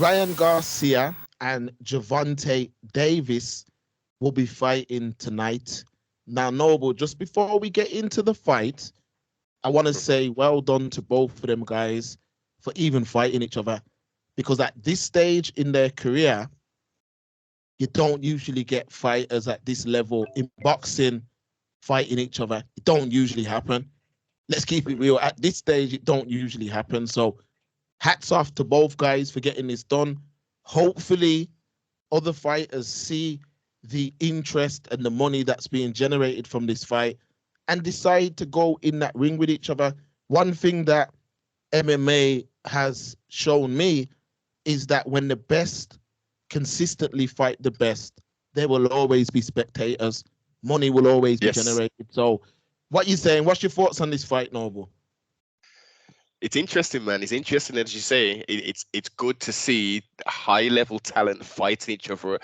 Ryan Garcia and Gervonta Davis will be fighting tonight. Now, Noble, just before we get into the fight, I want to say well done to both of them guys for even fighting each other. Because at this stage in their career, you don't usually get fighters at this level in boxing fighting each other. It don't usually happen. Let's keep it real. At this stage, it don't usually happen. So hats off to both guys for getting this done. Hopefully, other fighters see the interest and the money that's being generated from this fight and decide to go in that ring with each other. One thing that MMA has shown me is that when the best consistently fight the best, there will always be spectators. Money will always be generated. So what you saying? What's your thoughts on this fight, Noble? It's interesting, man. It's interesting, as you say. It's good to see high-level talent fighting each other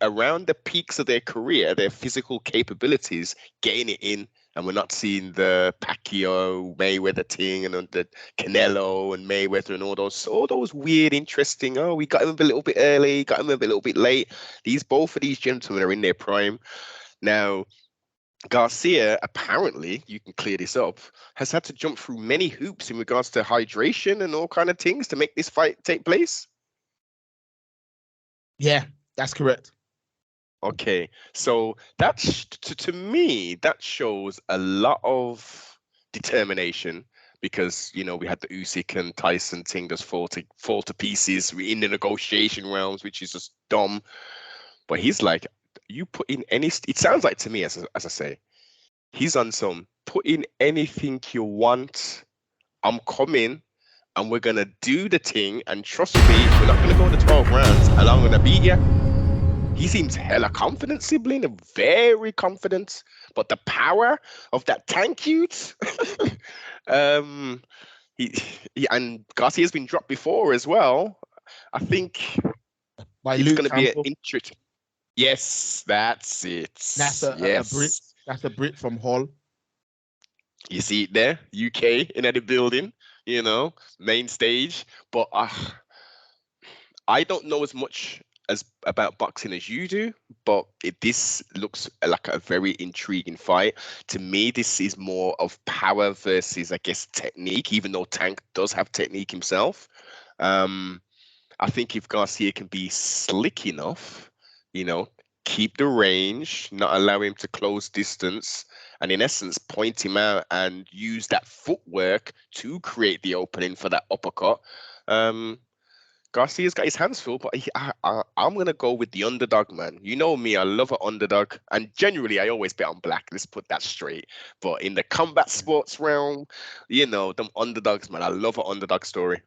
around the peaks of their career, their physical capabilities, getting it in. And we're not seeing the Pacquiao, Mayweather thing and the Canelo and Mayweather and all those weird, interesting, oh, we got him a little bit early, got him a little bit late. Both of these gentlemen are in their prime. Now, Garcia, apparently, you can clear this up, has had to jump through many hoops in regards to hydration and all kind of things to make this fight take place. Yeah, that's correct. Okay, so that's to me, that shows a lot of determination because, you know, we had the Usyk and Tyson thing just fall to pieces in the negotiation rounds, which is just dumb. But he's like, you put in any, it sounds like to me, as I say, he's on some, put in anything you want, I'm coming, and we're going to do the thing, and trust me, we're not going to go to 12 rounds, and I'm going to beat you. He seems hella confident, sibling, very confident. But the power of that tank youth, he and Garcia's been dropped before as well. I think by it's going to be an interesting. Yes, that's it. That's a Brit. That's a Brit from Hull. You see it there, UK in the building, you know, main stage. But I don't know as much about boxing as you do, but this looks like a very intriguing fight. To me, this is more of power versus, I guess, technique, even though Tank does have technique himself. I think if Garcia can be slick enough, you know, keep the range, not allow him to close distance, and in essence, point him out and use that footwork to create the opening for that uppercut. Garcia's got his hands full, but I'm going to go with the underdog, man. You know me, I love an underdog. And generally, I always bet on black. Let's put that straight. But in the combat sports realm, you know, them underdogs, man. I love an underdog story.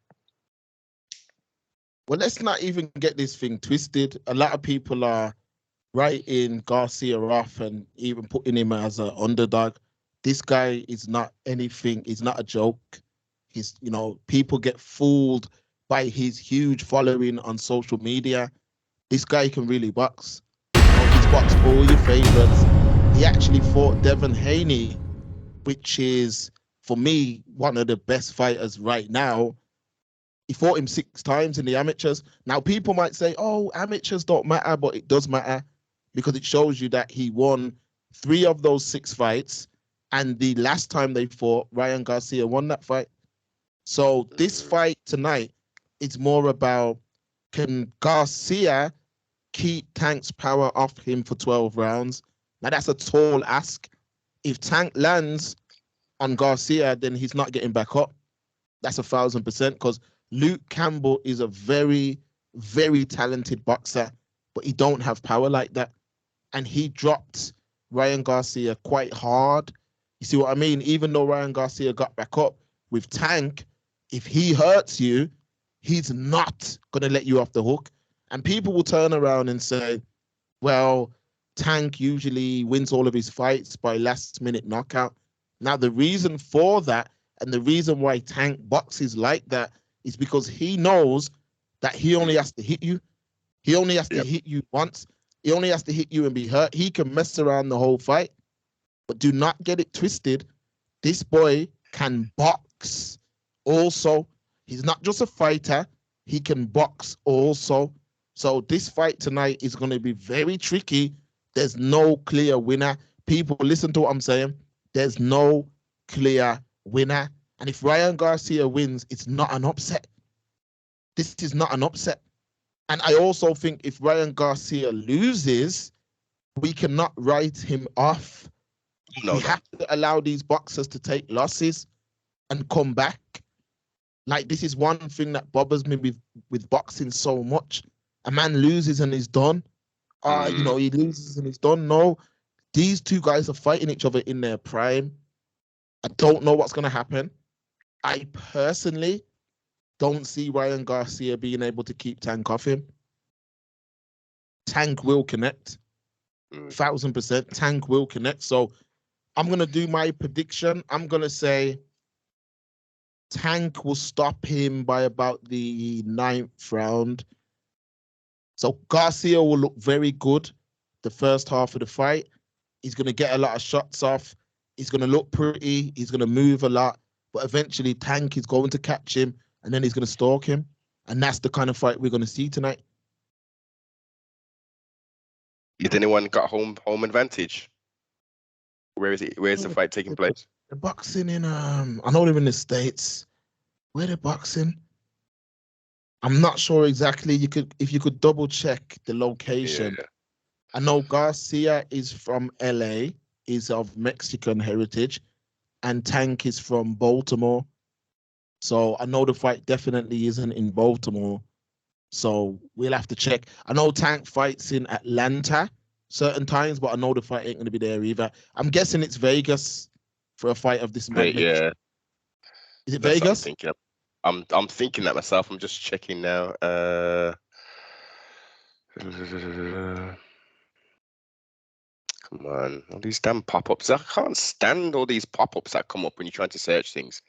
Well, let's not even get this thing twisted. A lot of people are writing Garcia off and even putting him as an underdog. This guy is not anything. He's not a joke. He's, you know, people get fooled by his huge following on social media. This guy can really box. You know, he's boxed all your favorites. He actually fought Devin Haney, which is, for me, one of the best fighters right now. He fought him 6 times in the amateurs. Now, people might say, oh, amateurs don't matter, but it does matter because it shows you that he won 3 of those 6 fights. And the last time they fought, Ryan Garcia won that fight. So this fight tonight, it's more about, can Garcia keep Tank's power off him for 12 rounds? Now, that's a tall ask. If Tank lands on Garcia, then he's not getting back up. That's 1,000%, because Luke Campbell is a very, very talented boxer, but he don't have power like that. And he dropped Ryan Garcia quite hard. You see what I mean? Even though Ryan Garcia got back up, with Tank, if he hurts you, he's not going to let you off the hook. And people will turn around and say, well, Tank usually wins all of his fights by last-minute knockout. Now, the reason for that and the reason why Tank boxes like that is because he knows that he only has to hit you. He only has to hit you once. He only has to hit you and be hurt. He can mess around the whole fight. But do not get it twisted. This boy can box also. He's not just a fighter. he can box also. So this fight tonight is going to be very tricky. There's no clear winner. People, listen to what I'm saying. There's no clear winner. And if Ryan Garcia wins, it's not an upset. This is not an upset. And I also think if Ryan Garcia loses, we cannot write him off. We have to allow these boxers to take losses and come back. Like, this is one thing that bothers me with boxing so much. A man loses and he's done. He loses and he's done. No, these two guys are fighting each other in their prime. I don't know what's going to happen. I personally don't see Ryan Garcia being able to keep Tank off him. Tank will connect. 1000%. Tank will connect. So I'm going to do my prediction. I'm going to say Tank will stop him by about the 9th round. So Garcia will look very good the first half of the fight. He's going to get a lot of shots off. He's going to look pretty. He's going to move a lot. But eventually Tank is going to catch him and then he's going to stalk him. And that's the kind of fight we're going to see tonight. Has anyone got home advantage? Where is it? Where is the fight taking place? The boxing in I know they're in the States. Where the boxing? I'm not sure exactly. If you could double check the location. Yeah. I know Garcia is from LA, is of Mexican heritage, and Tank is from Baltimore. So I know the fight definitely isn't in Baltimore. So we'll have to check. I know Tank fights in Atlanta certain times, but I know the fight ain't going to be there either. I'm guessing it's Vegas for a fight of this magnitude. Yeah. Is it Vegas? I'm thinking that myself. I'm just checking now. Come on, all these damn pop-ups. I can't stand all these pop-ups that come up when you're trying to search things.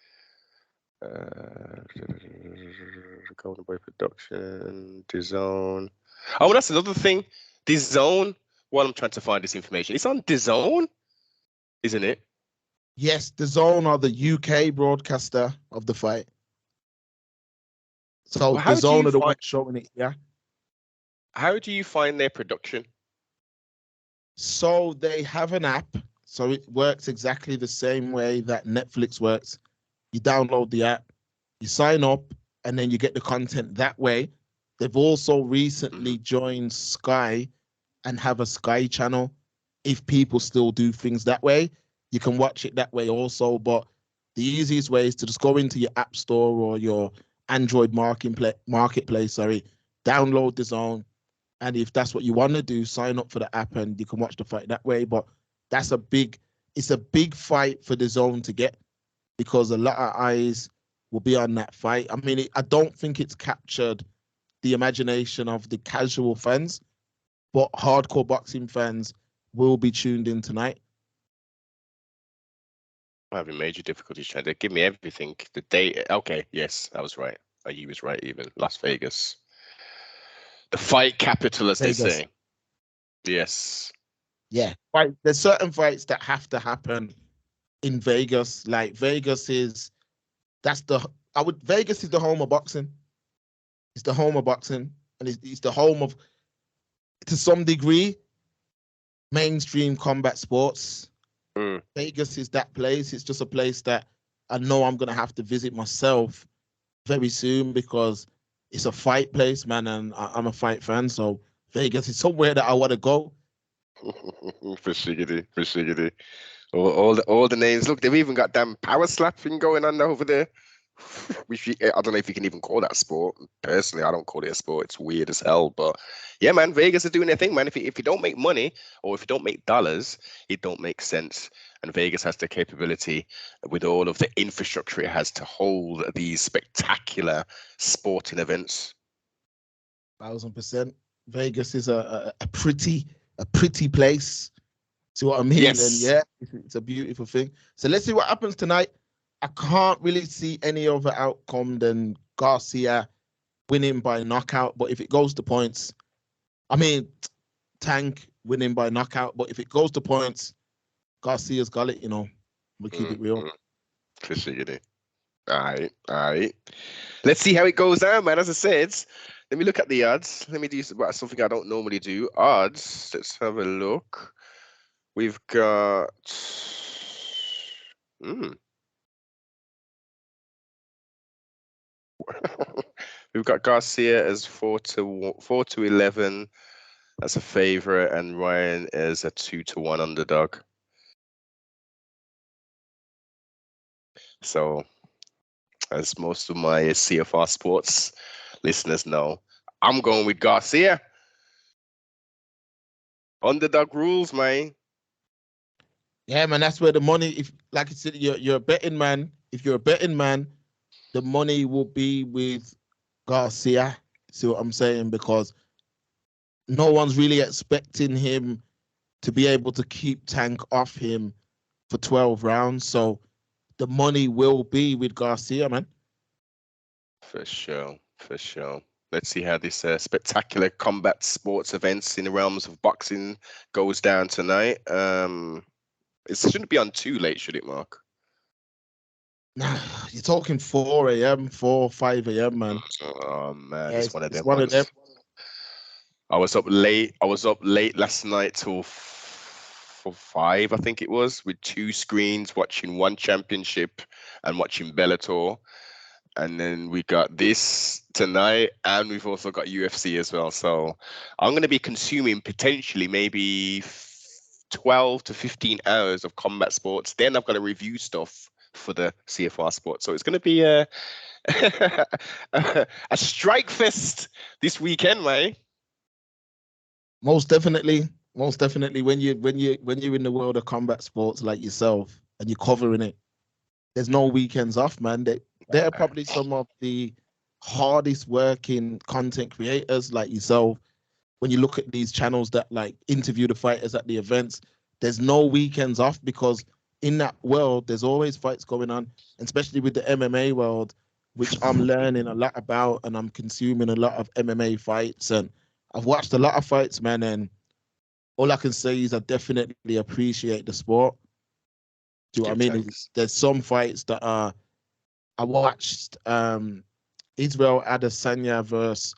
Golden Boy Production, DAZN. Oh, that's another thing. DAZN. While I'm trying to find this information, it's on DAZN, isn't it? Yes, DAZN are the UK broadcaster of the fight. So DAZN are the ones showing it. Yeah. How do you find their production? So they have an app. So it works exactly the same way that Netflix works. You download the app, you sign up, and then you get the content that way. They've also recently joined Sky and have a Sky channel. If people still do things that way, you can watch it that way also. But the easiest way is to just go into your app store or your Android marketplace, download DAZN. And if that's what you want to do, sign up for the app and you can watch the fight that way. But it's a big fight for DAZN to get, because a lot of eyes will be on that fight. I mean, I don't think it's captured the imagination of the casual fans, but hardcore boxing fans will be tuned in tonight. I'm having major difficulties trying to give me everything. The date. Okay, yes, I was right. You was right even. Las Vegas. The fight capital, as Vegas. They say. Yes. Yeah. There's certain fights that have to happen in Vegas. Like Vegas is the home of boxing. It's the home of boxing, and it's the home of, to some degree, mainstream combat sports. Vegas is that place. It's just a place that I know I'm gonna have to visit myself very soon, because it's a fight place, man, and I'm a fight fan. So Vegas is somewhere that I want to go. For sure. All the names. Look, they've even got damn power slapping going on over there. I don't know if you can even call that a sport. Personally, I don't call it a sport. It's weird as hell. But yeah, man, Vegas is doing their thing, man. If you don't make money, or if you don't make dollars, it don't make sense. And Vegas has the capability, with all of the infrastructure it has, to hold these spectacular sporting events. 1000%. Vegas is a pretty place. See what I mean? Yes. And yeah, it's a beautiful thing. So let's see what happens tonight. I can't really see any other outcome than Garcia winning by knockout. But if it goes to points, I mean, Tank winning by knockout. But if it goes to points, Garcia's got it, we keep it real. For sure. All right, all right. Let's see how it goes down, man. As I said, let me look at the odds. Let me do something I don't normally do. Odds. Let's have a look. We've got. We've got Garcia as 4-11. That's a favorite, and Ryan is a 2-1 underdog. So, as most of my CFR Sports listeners know, I'm going with Garcia. Underdog rules, man. Yeah, man, that's where the money. If, like I said, you're a betting man. If you're a betting man, the money will be with Garcia. See what I'm saying? Because no one's really expecting him to be able to keep Tank off him for 12 rounds. So the money will be with Garcia, man. For sure, for sure. Let's see how this spectacular combat sports events in the realms of boxing goes down tonight. It shouldn't be on too late, should it, Mark? Nah, you're talking 4 a.m., 5 a.m., man. Oh man, Yeah, it's one of them one of them. ones. I was up late last night till 5, I think it was, with 2 screens, watching one championship and watching Bellator. And then we got this tonight, and we've also got UFC as well. So I'm going to be consuming potentially maybe 12 to 15 hours of combat sports. Then I've got to review stuff for the CFR Sport. So it's going to be a a strike fest this weekend, mate. Most definitely. When you're in the world of combat sports like yourself and you're covering it, there's no weekends off, man. They're probably some of the hardest working content creators like yourself. When you look at these channels that like interview the fighters at the events, there's no weekends off because in that world, there's always fights going on, especially with the MMA world, which I'm learning a lot about, and I'm consuming a lot of MMA fights, and I've watched a lot of fights, man, and all I can say is I definitely appreciate the sport. Do you know what I mean? There's some fights that are. I watched Israel Adesanya versus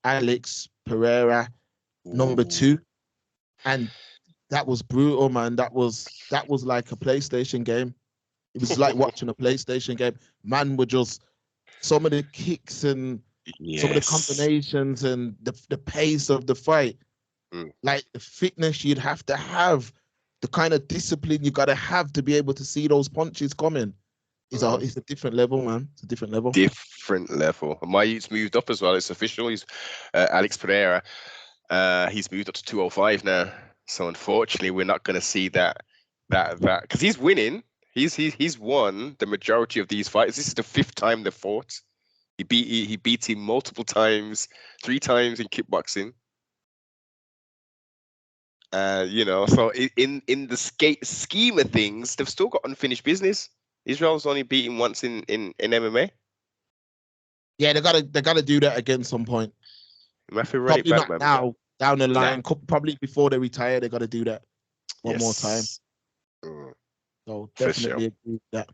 Alex Pereira, number 2, and that was brutal, man. That was like a PlayStation game. It was like watching a PlayStation game. Man were just some of the kicks and some of the combinations and the pace of the fight. Like the fitness you'd have to have, the kind of discipline you got to have to be able to see those punches coming. It's a different level, man. It's a different level. Different level. My youth's moved up as well. It's official. He's Alex Pereira. He's moved up to 205 now. So unfortunately, we're not going to see that because he's winning. He's won the majority of these fights. This is the 5th time they fought. He beat him multiple times, 3 times in kickboxing. So in the scheme of things, they've still got unfinished business. Israel's only beaten once in MMA. Yeah, they gotta do that again some point. Probably not now, down the line. Probably before they retire, they gotta do that one more time. So definitely agree with that.